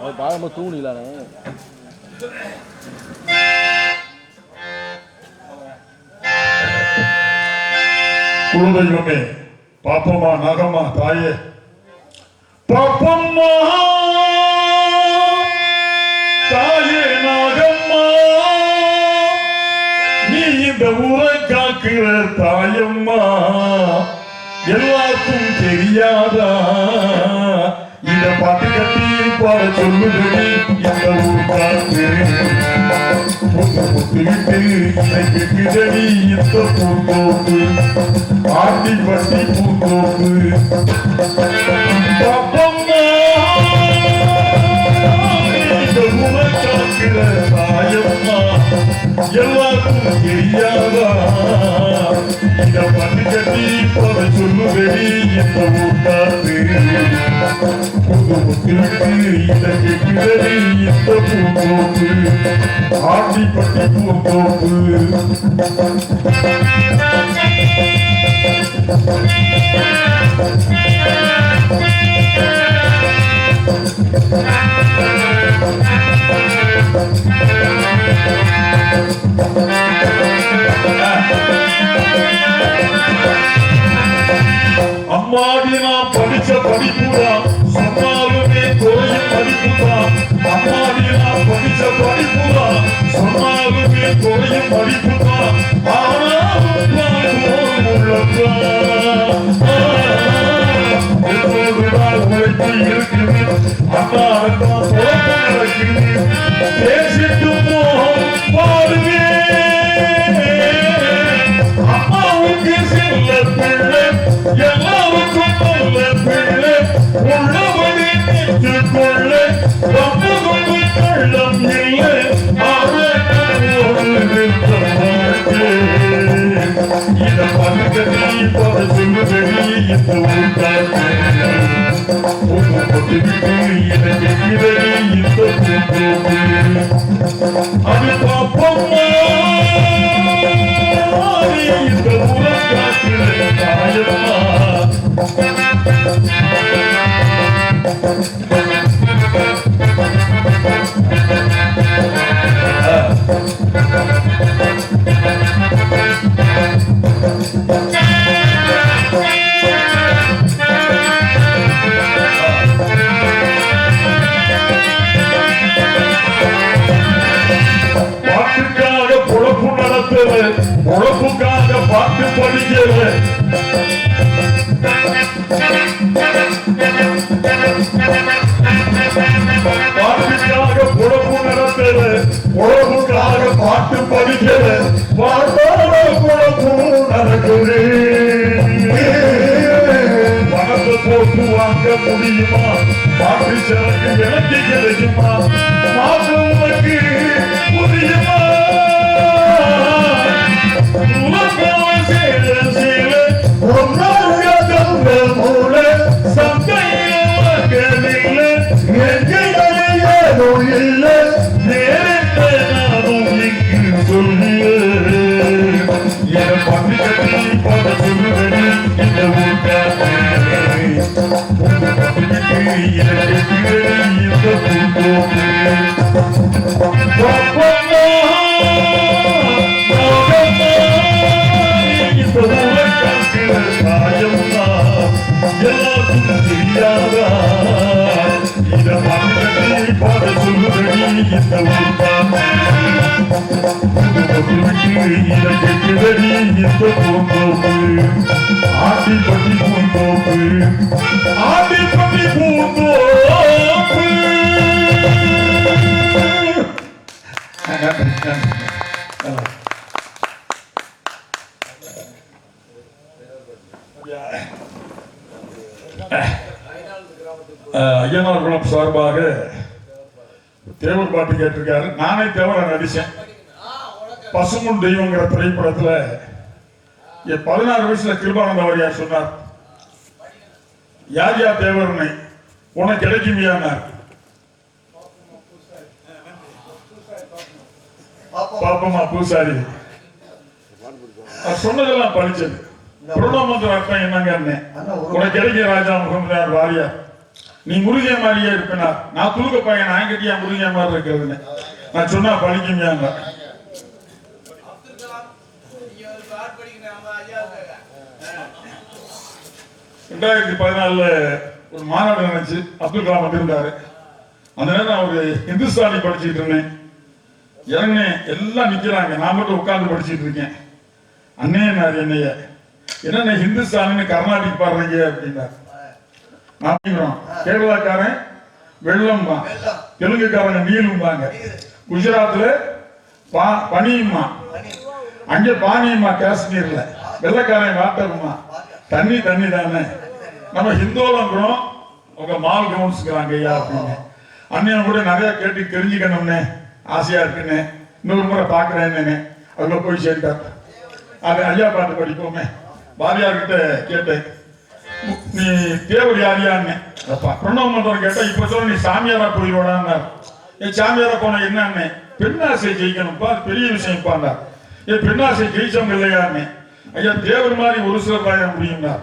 பாருங்க தூணிலானே குலதெய்வமே பாப்பம்மா நாகம்மா தாயே பாப்பம்மா தாயே நாகம்மா நீ இந்த ஊரை காக்கிற தாயம்மா எல்லாருக்கும் தெரியாதா இத பாட்டு கட்டி பாட சொல்லுதடி இந்த ஊர் காத்து முத்துவிட்டு இன்னைக்கு கிடடி இந்த பூந்தோப்பு ஆட்டி பட்டி பூந்தோப்பு பாப்பம்மா இந்த ஊரை காக்கிற தாயம்மா எல்லாருக்கும் தெரியாதா இத பாட்டு கட்டி பாட சொல்லுதடி இந்த ஊர் காத்து ஆட்டிப்பட்டி பூந்தோப்பு அம்மாடி நான் படிச்ச படிப்புதான் சொன்னாலுமே கோயில் படிப்புதான் அம்மாடி நான் படிச்ச படிப்புதான் சொன்னாலுமே கோயில் படிப்புதான் ஆனாலும் உழைப்பு இருக்குது அண்ணாதான் நடக்குது பேசிட்டு பாடுவே அம்மாவுக்கு செல்ல பிள்ளை எல்லாருக்கும் நல்ல பிள்ளை உள்ளபடி நிற்றுக்கொள்ள ரொம்ப கொண்டு கள்ளம் இல்லை இத பங்கடி போட சொல்லுதடி இந்த ஊட்டாட்டு எனக்கு கிடடி இந்த பூந்தோப்பு அது பாப்பம்மா இந்த உலகாட்டு தாயம்மா பாட்டுக்காக பொழப்பு நடத்துற பொழப்புக்காக பாட்டு படிக்கிற பாட்டுக்காக பொழப்பு நடத்துற பொழப்புக்காக பாட்டு படிக்கிற பாட்டோட பொழப்பு நடக்குது பணத்தை போட்டு வாங்க முடியுமா பாட்டு சிறக்கு எனக்கு கிடைக்குமா மாற்றங்களுக்கு புரியுமா எல்லாருக்கும் தெரியாதா இத பாட்டு பாட சொல்லுதடி இந்த ஊர்கிடடி இந்த பூந்தோப்பு ஆட்டிப்பட்டி பூந்தோப்பு ஆட்டிப்பட்டி பூந்தோப்பு ஐயனார் குளம் சார்பாக தேவர் பாட்டு கேட்டிருக்காரு. நானே தேவரை நடிச்சேன். பசுமுன் தெய்வங்கிற திரைப்படத்துல 16 வயசுல கிருபானந்த வாரியார் சொன்னார், யார் யார் தேவர்னை உனக்கு கிடைக்குமியானார். பாப்பமா பூசாரி சொன்னதெல்லாம் படிச்சது. புரணமந்திர அர்த்தம் என்னங்க, உனக்கு கிடைக்க ராஜா முகமது வாரியார் நீ முருகன் மாதிரியே இருப்பேனா? நான் துளுக்க பையன், நான் கட்டியா முருகன் மாதிரி இருக்கிறதுன்னு நான் சொன்னா பழிக்குங்க. 2014 ஒரு மாநாடு நினைச்சு அப்துல் கலாம் வந்திருந்தாரு. அந்த நேரம் அவரு இந்துஸ்தானி படிச்சுட்டு இருந்தேன். இறங்கினேன், எல்லாம் நிக்கிறாங்க, நான் மட்டும் உட்கார்ந்து படிச்சுட்டு இருக்கேன். அண்ணேனாரு என்னைய, என்ன ஹிந்துஸ்தானின்னு கர்நாடிக் பாடுறீங்க அப்படின்னா, நான் கேரளாக்காரன் வெள்ளம் தான், தெலுங்குக்காரங்க நீளும்பாங்க, குஜராத்ல பனியுமா, அங்க பானியுமா, காஷ்மீர்ல வெள்ளக்காரன் வாட்டருமா, தண்ணி தண்ணி தானே. நம்ம ஹிந்துலங்கிறோம், அவங்க மால் கிரவுண்ட்ஸ்ங்கிறாங்க ஐயா அப்படின்னு. அண்ணன் கூட நிறைய கேட்டு தெரிஞ்சுக்கணும்னு ஆசையா இருக்குன்னு, இன்னொரு முறை பாக்குறேன்னு அதுல போய் சேர்ந்தார். அது ஐயா பாட்டு படிப்போமே, பாரியார்கிட்ட கேட்டேன், நீ தேவர் யாரியான்னு. பிரணவ மந்திரம் கேட்டா, இப்ப சொல்ல நீ சாமியாரா போயிடுவாடான்னு. என் சாமியாரா போன என்னன்னு, பெண்ணாசை ஜெயிக்கணும்ப்பா, அது பெரிய விஷயம்ப்பாண்டா. என் பெண்ணாசை ஜெயிச்சவங்க இல்லையான்னு. ஐயா தேவர் மாதிரி ஒரு சிலர் தான் முடியும்னா,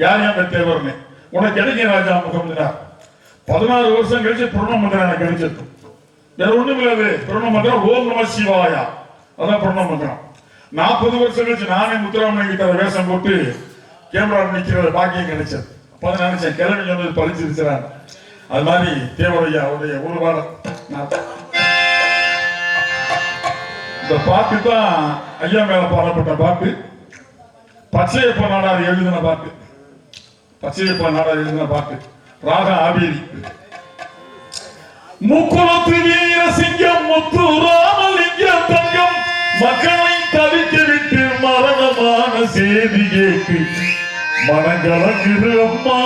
யார் அந்த தேவர்னு உனக்கு கிடைக்கும் ராஜா முகம்னா. 16 வருஷம் கழிச்சு பிரணவ மந்திரம் எனக்கு கிடைச்சது. வேற ஒண்ணும் இல்லாது, பிரணவ மந்திரம் ஓம் நம சிவாயா, அதான் பிரணவ மந்திரம். 40 வருஷம் கழிச்சு நானே முத்துராமன் கிட்ட வேஷம் போட்டு கேமரா நிக்கிற பாக்கியம் கிடைச்சது. அப்ப நினைச்சேன் கிளம்பி சொன்னது பழிச்சிருக்கிறான். அது மாதிரி தேவரையா அவருடைய ஒரு வாரம் இந்த பாட்டு தான் ஐயா மேல பாடப்பட்ட பாட்டு. பச்சையப்ப நாடார் எழுதின பாட்டு, பச்சையப்ப நாடார் எழுதின பாட்டு. ராக ஆபேரி. முக்குளத்து வீர சிங்கம் முத்து ராமலிங்கம் தங்கம் மக்களை தவிக்க விட்டு மரணமான செய்தி கேட்டு மனங்கலங்குது அம்மா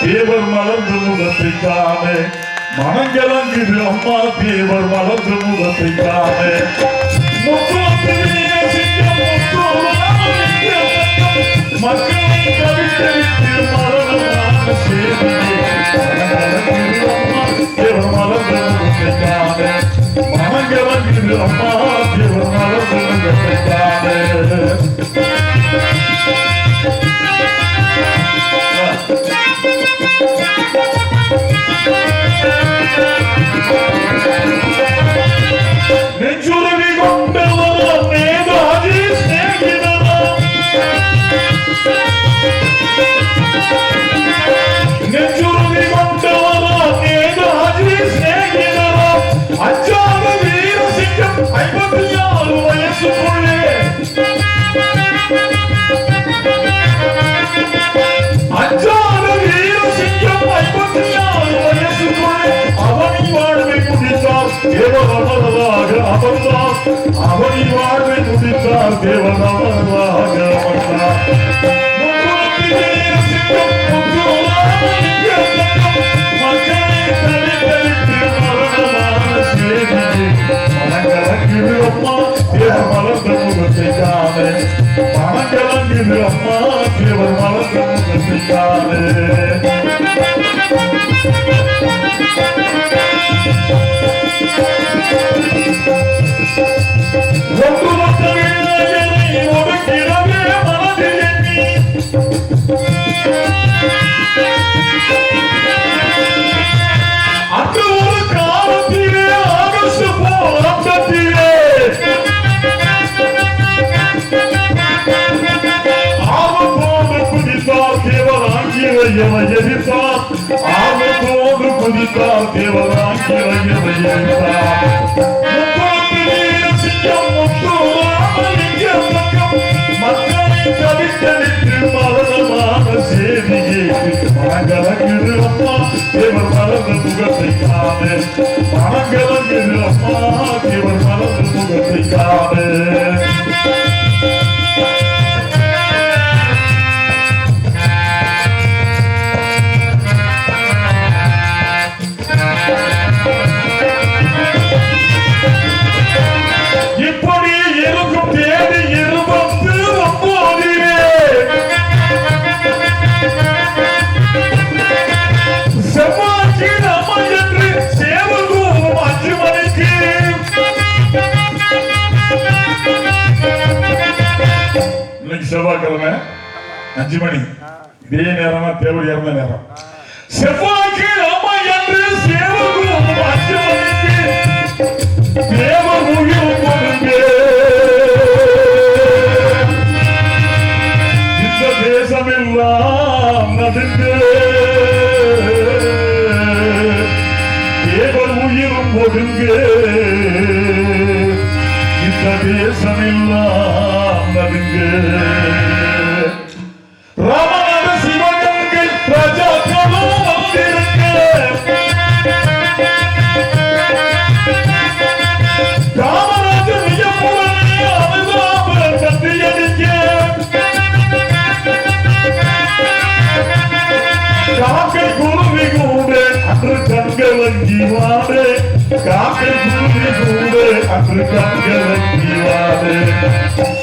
தேவர் மலர்ந்த முகத்தை காண. மனங்கலங்குது அம்மா தேவர் மலர்ந்த முகத்தை காண. முக்குளத்து வீர சிங்கம் முத்து ராமலிங்கம் தங்கம் மக்களை தவிக்க விட்டு மரணமான செய்தி கேட்டு மனங்கலங்குது அம்மா தேவர் மலர்ந்த முகத்தை காண. மனங்கலங்குது அம்மா தேவர் மலர்ந்த முகத்தை காண. நெஞ்சுருவி கொண்டவரோ நேதாஜி ஸ்நேகிதரோ, நெஞ்சுருவி கொண்டவரோ நேதாஜி ஸ்நேகிதரோ, அஞ்சாத வீர சிங்கம் 54 வயசுக்குள்ளே, அஞ்சாத வீர சிங்கம் 54 வயசுக்குள்ளே அவனி வாழ்வை முடித்தார் தேவர் அமரராக அமர்ந்தார். அவனி வாழ்வை முடித்தார் தேவர் அமரராக அமர்ந்தார். மக்களை தவித்தவிட்டு மரணமான செய்தி மனங்கலங்குது அம்மா தேவர் மலர்ந்த முகத்தை காண. மனங்கலங்குது அம்மா தேவர் மலர்ந்த முகத்தை காண. ஒட்டுமொத்த விளையாட்டை ஒடுக்கிறவே மனதில் எண்ணி அந்த ஒரு காலத்திலே ஆகஸ்ட் போராட்டத்திலே ஆபத்தோடு குதித்தார் தேவர் ஆங்கிலேயனை எதிர்த்தார். ஆபத்தோடு குதித்தார் தேவர் ஆங்கிலேயனை எதிர்த்தார். மக்களை தவித்தளித்து மரணமான செய்தி கேட்டு மனங்கலங்குது அம்மா தேவர் மலர்ந்த முகத்தை காண. மனங்கலங்குது அம்மா தேவர் மலர்ந்த முகத்தை காண. இப்படி இருக்கும் தேதி 29 செவ்வாய்க்கிழமை என்று சேவகூர் 5 மணிக்கு இன்னைக்கு செவ்வாய்க்கிழமை 5 மணி இதே நேரமா தேவர் இறந்த நேரம். செவ்வாய் ராமனுக்கு அம்மா என்று சேவகும் அச்சவனுக்கு தேவர் உயிர் கொடுங்க. இந்த தேசமெல்லாம் நடுங்க தேவர் உயிரும் ஒடுங்க. இந்த தேசமெல்லாம் நடுங்க. ராமநாத சிவகங்கை பிரஜாக்களும் வந்திருக்க. ராமராஜ வியப்புடனே அனுதாபம் கட்டியடிக்க. காக்கை குருவி கூட அன்று கண்கலங்கி வாடு. காக்கை குருவி கூட அன்று கண்கலங்கி வாடு.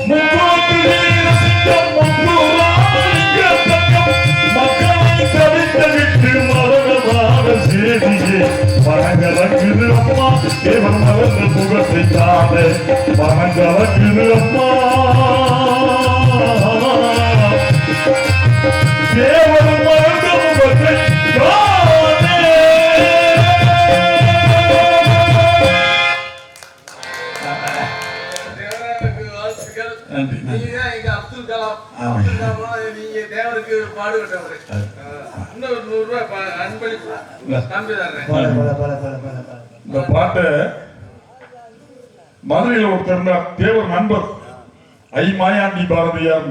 முப்போட்டு வீரசிங்கம் முன்னூறாமலிங்க தங்கம் மக்களை தவித்தவிட்டு மரணமான செய்தியே மனங்கலக்குது அம்மா. தேவன் மறந்த முகத்தை காண மனங்கலக்குது அம்மா. தேவன் மறந்த முகத்தை அப்துல் கலாம் நீங்க தேவருக்கு பாடுபட்டவர். இன்னொரு 100 ரூபாய் அன்பளிப்பு தம்பி தர்றேன். இந்த பாட்டை மதுரையில் ஒருத்தர் தேவர் நண்பர் ஐ மாயாண்டி பாரதியார்